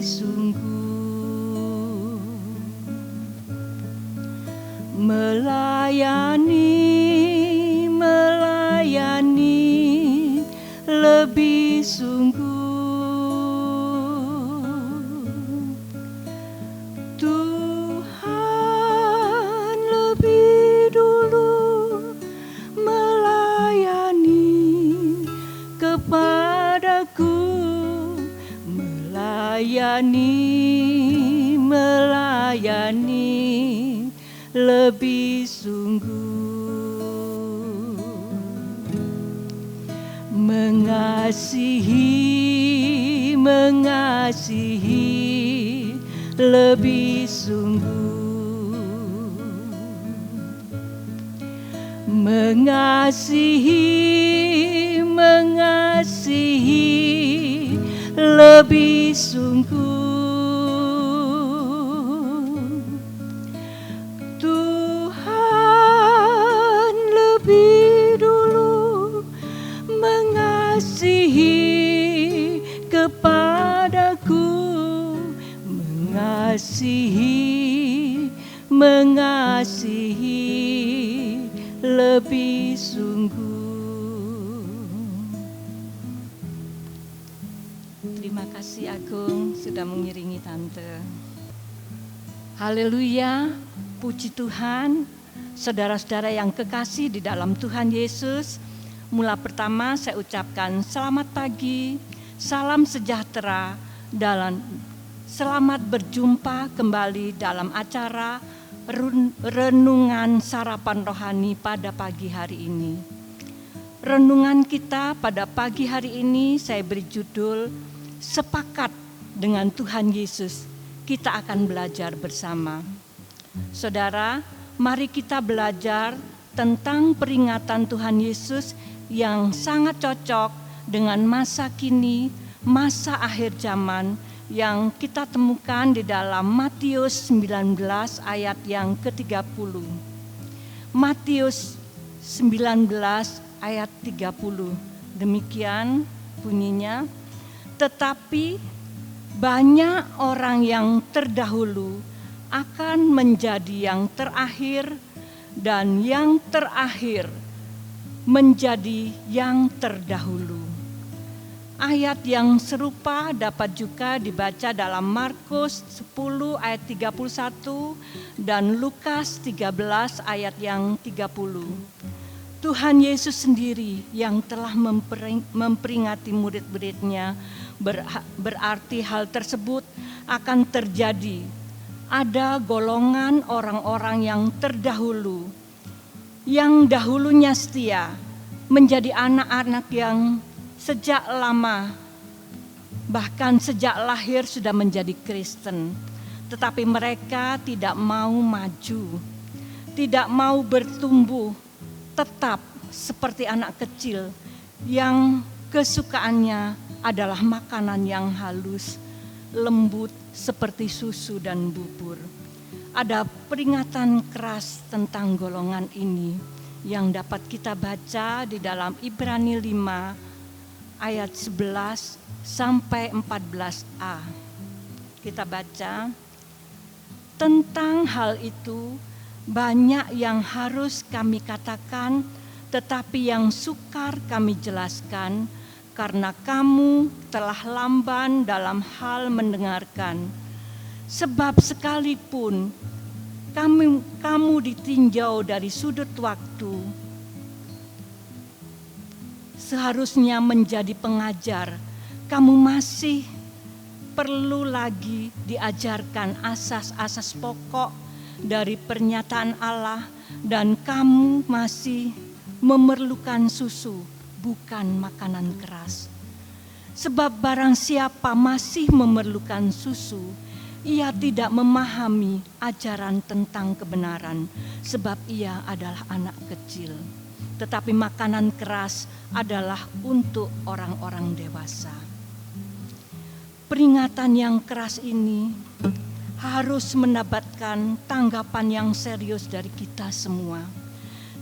sungguh, melayani lebih sungguh. Tuhan lebih dulu melayani kepadaku, melayani lebih sungguh. Mengasihi lebih sungguh, mengasihi lebih sungguh. Tuhan lebih dulu mengasihi kepadaku, mengasihi lebih sungguh. Terima kasih Agung sudah mengiringi Tante. Haleluya, puji Tuhan. Saudara-saudara yang kekasih di dalam Tuhan Yesus, mula pertama saya ucapkan selamat pagi, salam sejahtera, dan selamat berjumpa kembali dalam acara renungan sarapan rohani pada pagi hari ini. Renungan kita pada pagi hari ini saya beri judul Sepakat dengan Tuhan Yesus. Kita akan belajar bersama. Saudara, mari kita belajar tentang peringatan Tuhan Yesus yang sangat cocok dengan masa kini, masa akhir zaman yang kita temukan di dalam Matius 19 ayat yang ke-30. Matius 19 ayat 30. Demikian bunyinya, tetapi banyak orang yang terdahulu akan menjadi yang terakhir, dan yang terakhir menjadi yang terdahulu. Ayat yang serupa dapat juga dibaca dalam Markus 10 ayat 31 dan Lukas 13 ayat yang 30. Tuhan Yesus sendiri yang telah memperingati murid-muridnya, berarti hal tersebut akan terjadi. Ada golongan orang-orang yang terdahulu, yang dahulunya setia, menjadi anak-anak yang sejak lama, bahkan sejak lahir sudah menjadi Kristen. Tetapi mereka tidak mau maju, tidak mau bertumbuh, tetap seperti anak kecil yang kesukaannya adalah makanan yang halus, lembut seperti susu dan bubur. Ada peringatan keras tentang golongan ini yang dapat kita baca di dalam Ibrani 5 ayat 11 sampai 14a. Kita baca, tentang hal itu banyak yang harus kami katakan, tetapi yang sukar kami jelaskan, karena kamu telah lamban dalam hal mendengarkan. Sebab sekalipun kamu ditinjau dari sudut waktu, seharusnya menjadi pengajar, kamu masih perlu lagi diajarkan asas-asas pokok dari pernyataan Allah, dan kamu masih memerlukan susu, bukan makanan keras. Sebab barang siapa masih memerlukan susu, ia tidak memahami ajaran tentang kebenaran, sebab ia adalah anak kecil. Tetapi makanan keras adalah untuk orang-orang dewasa. Peringatan yang keras ini harus mendapatkan tanggapan yang serius dari kita semua.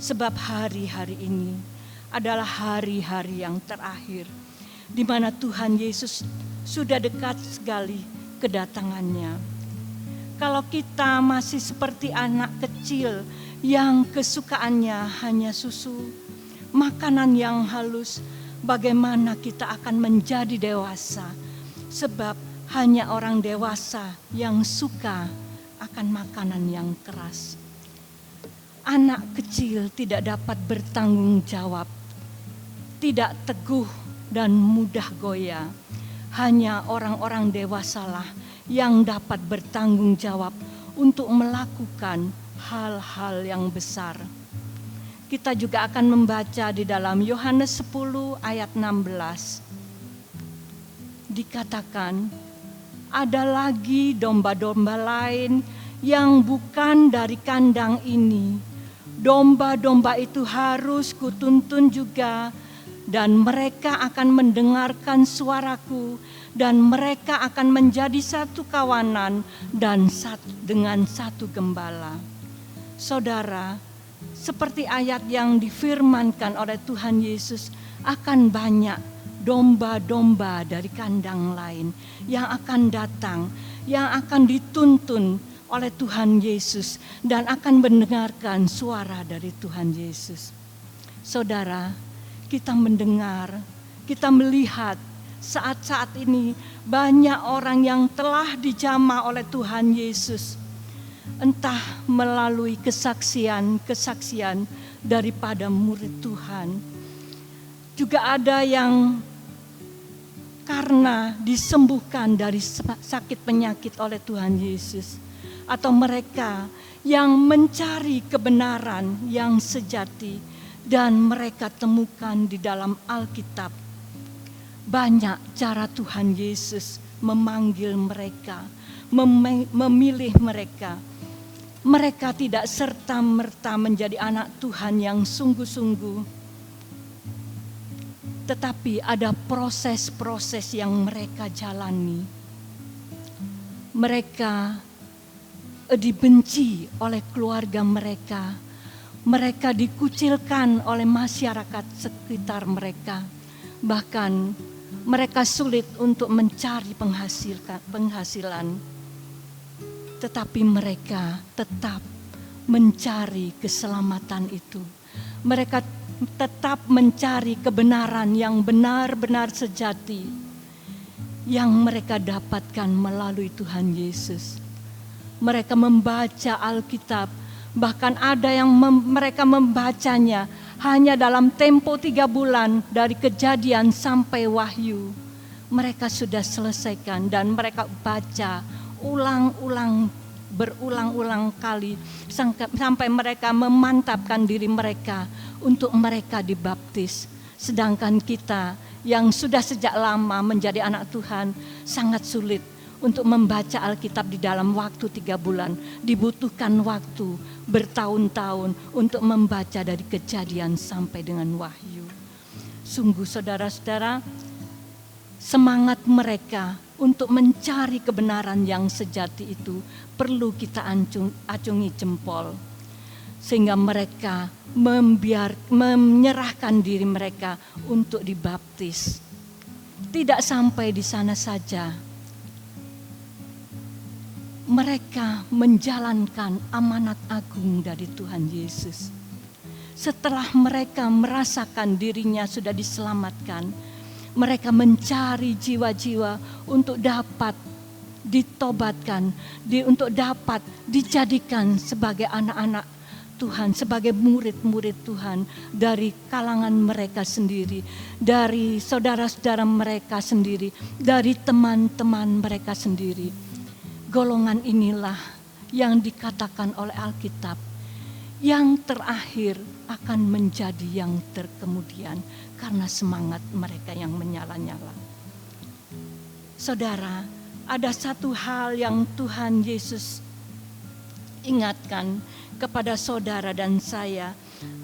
Sebab hari-hari ini adalah hari-hari yang terakhir, di mana Tuhan Yesus sudah dekat sekali kedatangannya. Kalau kita masih seperti anak kecil yang kesukaannya hanya susu, makanan yang halus, bagaimana kita akan menjadi dewasa? Sebab hanya orang dewasa yang suka akan makanan yang keras. Anak kecil tidak dapat bertanggung jawab, tidak teguh dan mudah goyah. Hanya orang-orang dewasalah yang dapat bertanggung jawab untuk melakukan hal-hal yang besar. Kita juga akan membaca di dalam Yohanes 10 ayat 16. Dikatakan, ada lagi domba-domba lain yang bukan dari kandang ini. Domba-domba itu harus kutuntun juga, dan mereka akan mendengarkan suaraku, dan mereka akan menjadi satu kawanan dan dengan satu gembala. Saudara, seperti ayat yang difirmankan oleh Tuhan Yesus, akan banyak domba-domba dari kandang lain yang akan datang, yang akan dituntun oleh Tuhan Yesus dan akan mendengarkan suara dari Tuhan Yesus. Saudara, kita mendengar, kita melihat saat-saat ini banyak orang yang telah dijamah oleh Tuhan Yesus, entah melalui kesaksian daripada murid Tuhan. Juga ada yang karena disembuhkan dari sakit penyakit oleh Tuhan Yesus, atau mereka yang mencari kebenaran yang sejati dan mereka temukan di dalam Alkitab. Banyak cara Tuhan Yesus memanggil mereka, memilih mereka. Mereka tidak serta-merta menjadi anak Tuhan yang sungguh-sungguh, tetapi ada proses-proses yang mereka jalani. Mereka dibenci oleh keluarga mereka. Mereka dikucilkan oleh masyarakat sekitar mereka. Bahkan mereka sulit untuk mencari penghasilan. Tetapi mereka tetap mencari keselamatan itu. Mereka tetap mencari kebenaran yang benar-benar sejati yang mereka dapatkan melalui Tuhan Yesus. Mereka membaca Alkitab, bahkan ada yang mereka membacanya hanya dalam tempo 3 bulan dari Kejadian sampai Wahyu. Mereka sudah selesaikan dan mereka baca berulang-ulang kali sampai mereka memantapkan diri mereka untuk mereka dibaptis. Sedangkan kita yang sudah sejak lama menjadi anak Tuhan sangat sulit untuk membaca Alkitab di dalam waktu 3 bulan. Dibutuhkan waktu bertahun-tahun untuk membaca dari Kejadian sampai dengan Wahyu. Sungguh saudara-saudara, semangat mereka untuk mencari kebenaran yang sejati itu perlu kita acungi jempol. Sehingga mereka menyerahkan diri mereka untuk dibaptis. Tidak sampai di sana saja. Mereka menjalankan amanat agung dari Tuhan Yesus. Setelah mereka merasakan dirinya sudah diselamatkan, mereka mencari jiwa-jiwa untuk dapat ditobatkan, untuk dapat dijadikan sebagai anak-anak Tuhan, sebagai murid-murid Tuhan dari kalangan mereka sendiri, dari saudara-saudara mereka sendiri, dari teman-teman mereka sendiri. Golongan inilah yang dikatakan oleh Alkitab, yang terakhir akan menjadi yang terkemudian karena semangat mereka yang menyala-nyala. Saudara, ada satu hal yang Tuhan Yesus ingatkan kepada saudara dan saya,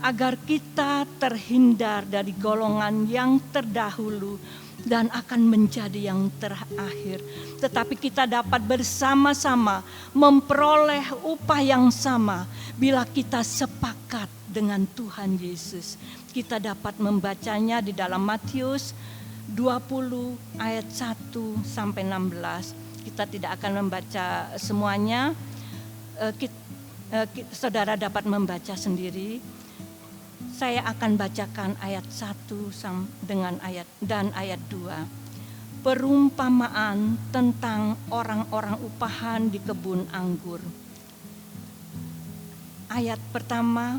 agar kita terhindar dari golongan yang terdahulu dan akan menjadi yang terakhir. Tetapi kita dapat bersama-sama memperoleh upah yang sama bila kita sepakat dengan Tuhan Yesus. Kita dapat membacanya di dalam Matius 20 ayat 1 sampai 16. kita tidak akan membaca semuanya. Saudara dapat membaca sendiri. Saya akan bacakan ayat 1 dengan ayat 2. Perumpamaan tentang orang-orang upahan di kebun anggur. Ayat pertama,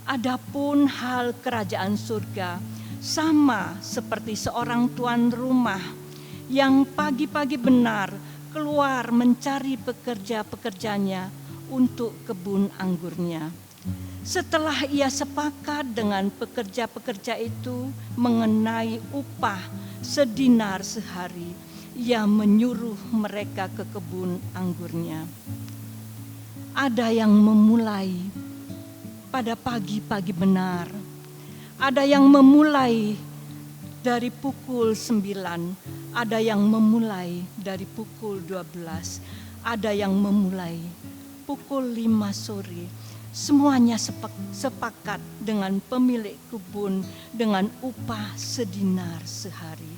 adapun hal kerajaan surga sama seperti seorang tuan rumah yang pagi-pagi benar keluar mencari pekerja-pekerjanya untuk kebun anggurnya. Setelah ia sepakat dengan pekerja-pekerja itu mengenai upah sedinar sehari, ia menyuruh mereka ke kebun anggurnya. Ada yang memulai pada pagi-pagi benar, ada yang memulai dari pukul 9, ada yang memulai dari pukul 12, ada yang memulai pukul 5 sore. Semuanya sepakat dengan pemilik kebun dengan upah sedinar sehari.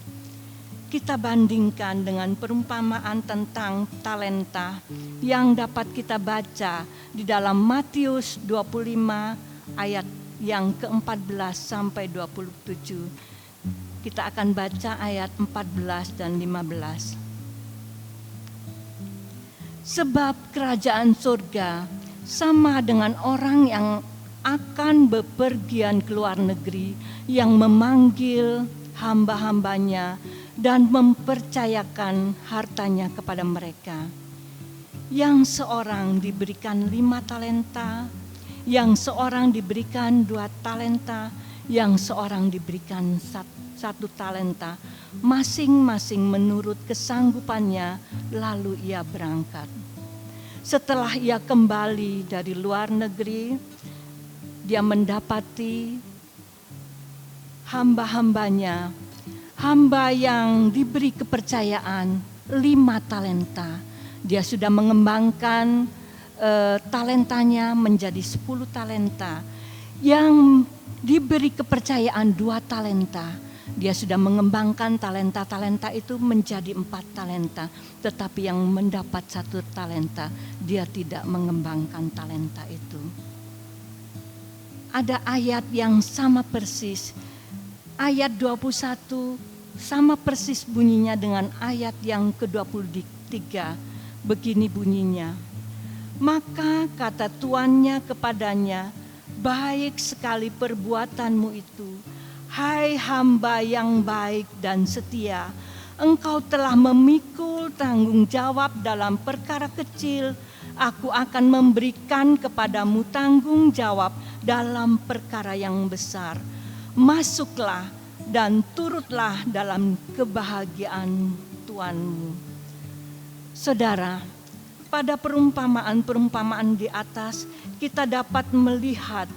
Kita bandingkan dengan perumpamaan tentang talenta yang dapat kita baca di dalam Matius 25 ayat yang ke-14 sampai 27. Kita akan baca ayat 14 dan 15. Sebab kerajaan surga sama dengan orang yang akan bepergian ke luar negeri, yang memanggil hamba-hambanya dan mempercayakan hartanya kepada mereka. Yang seorang diberikan 5 talenta, yang seorang diberikan 2 talenta, yang seorang diberikan 1 talenta, masing-masing menurut kesanggupannya, lalu ia berangkat. Setelah ia kembali dari luar negeri, dia mendapati hamba-hambanya, hamba yang diberi kepercayaan 5 talenta. Dia sudah mengembangkan talentanya menjadi 10 talenta. Yang diberi kepercayaan 2 talenta, dia sudah mengembangkan talenta-talenta itu menjadi 4 talenta. Tetapi yang mendapat 1 talenta, dia tidak mengembangkan talenta itu. Ada ayat yang sama persis. Ayat 21 sama persis bunyinya dengan ayat yang ke-23. Begini bunyinya. Maka kata tuannya kepadanya, baik sekali perbuatanmu itu, hai hamba yang baik dan setia, engkau telah memikul tanggung jawab dalam perkara kecil, aku akan memberikan kepadamu tanggung jawab dalam perkara yang besar. Masuklah dan turutlah dalam kebahagiaan Tuanmu. Saudara, pada perumpamaan-perumpamaan di atas kita dapat melihat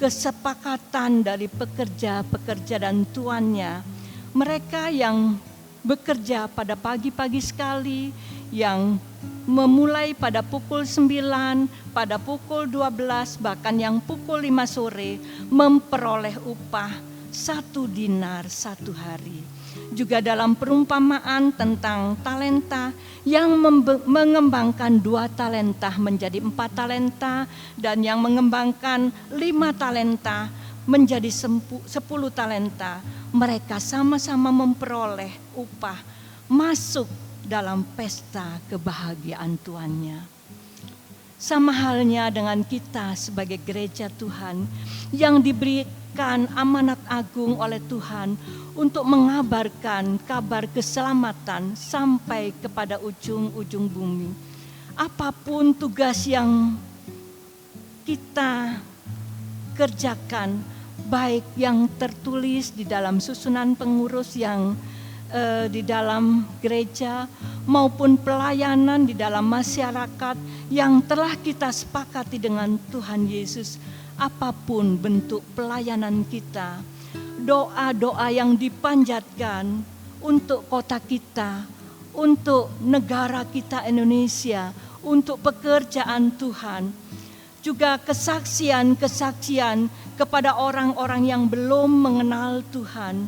kesepakatan dari pekerja-pekerja dan tuannya. Mereka yang bekerja pada pagi-pagi sekali, yang memulai pada pukul 9, pada pukul 12, bahkan yang pukul 5 sore, memperoleh upah 1 dinar 1 hari. Juga dalam perumpamaan tentang talenta, yang mengembangkan 2 talenta menjadi 4 talenta, dan yang mengembangkan 5 talenta menjadi 10 talenta. Mereka sama-sama memperoleh upah, masuk dalam pesta kebahagiaan tuannya. Sama halnya dengan kita sebagai gereja Tuhan yang diberikan amanat agung oleh Tuhan untuk mengabarkan kabar keselamatan sampai kepada ujung-ujung bumi. Apapun tugas yang kita kerjakan, baik yang tertulis di dalam susunan pengurus yang di dalam gereja maupun pelayanan di dalam masyarakat yang telah kita sepakati dengan Tuhan Yesus, apapun bentuk pelayanan kita, doa-doa yang dipanjatkan untuk kota kita, untuk negara kita Indonesia, untuk pekerjaan Tuhan, juga kesaksian-kesaksian kepada orang-orang yang belum mengenal Tuhan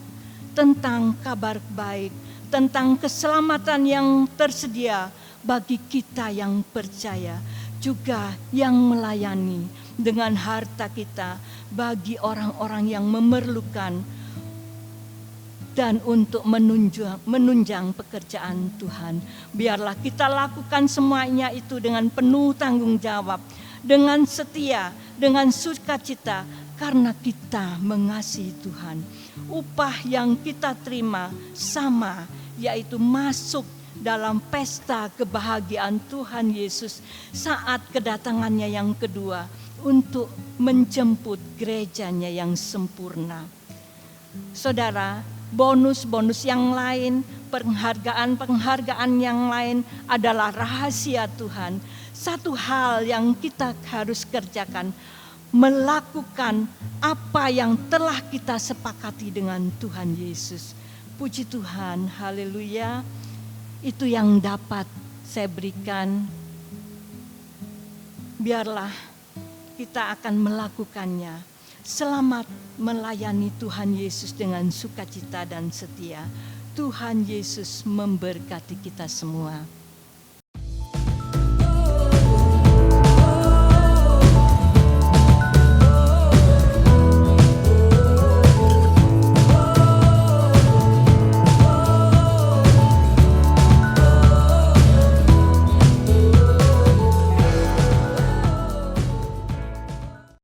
tentang kabar baik, tentang keselamatan yang tersedia bagi kita yang percaya, juga yang melayani dengan harta kita bagi orang-orang yang memerlukan, dan untuk menunjang pekerjaan Tuhan. Biarlah kita lakukan semuanya itu dengan penuh tanggung jawab, dengan setia, dengan sukacita, karena kita mengasihi Tuhan. Upah yang kita terima sama, yaitu masuk dalam pesta kebahagiaan Tuhan Yesus saat kedatangannya yang kedua untuk menjemput gerejanya yang sempurna. Saudara, bonus-bonus yang lain, penghargaan-penghargaan yang lain adalah rahasia Tuhan. Satu hal yang kita harus kerjakan, melakukan apa yang telah kita sepakati dengan Tuhan Yesus. Puji Tuhan, haleluya. Itu yang dapat saya berikan. Biarlah kita akan melakukannya. Selamat melayani Tuhan Yesus dengan sukacita dan setia. Tuhan Yesus memberkati kita semua.